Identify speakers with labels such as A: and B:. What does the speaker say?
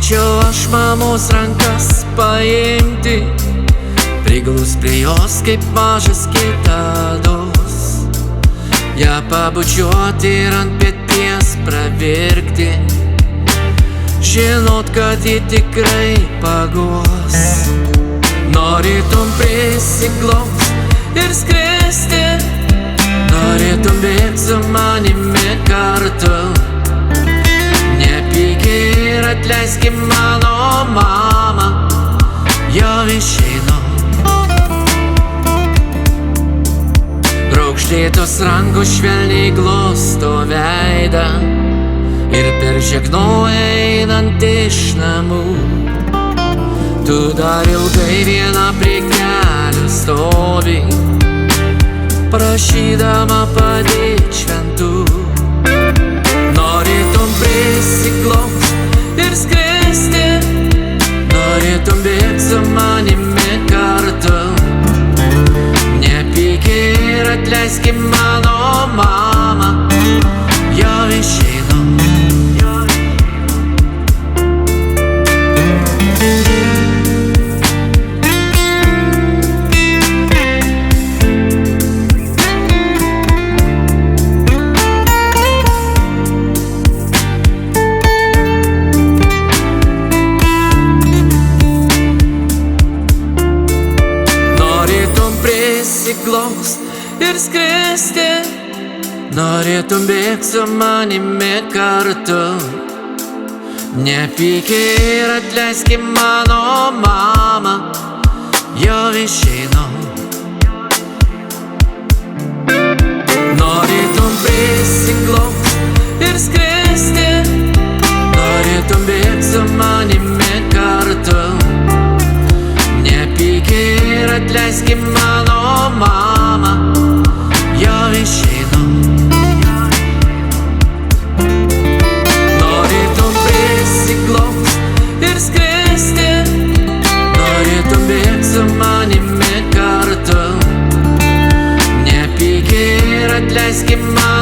A: Norėčiau aš mamos rankas paimti, priglus prie jos kaip mažas kitados, ją pabučiuoti ir ant peties pravirkti, žinot, kad ji tikrai paguos. Norėtum prisiglaust ir skristi, norėtum bėgt su manimi kartu. Nepyk ir atleiski mano mamą, jau išeinu. Raukšlėtos rankos švelniai glosto veidą ir peržegnoja einant iš namų. Tu dar ilgai viena prie kelių stovi, prašydama padėt šventų. Norėtum prisiglaust ir skristi, norėtum bėgt su manimi kartu. Nepyk ir atleiski mano mamą, jau išeinu. Prisiglaust ir skristi, norėtum bėgt su manimi kartu. Nepyk ir atleiski mano mamą, jau išeinu. Norėtum prisiglaust ir skristi, norėtum bėgt su manimi kartu. Nepyk ir atleiski mano mamą, jau išeinu. Norėtum prisiglaust ir skristi, norėtum bėgt su manimi kartu. Nepyk ir atleiski mano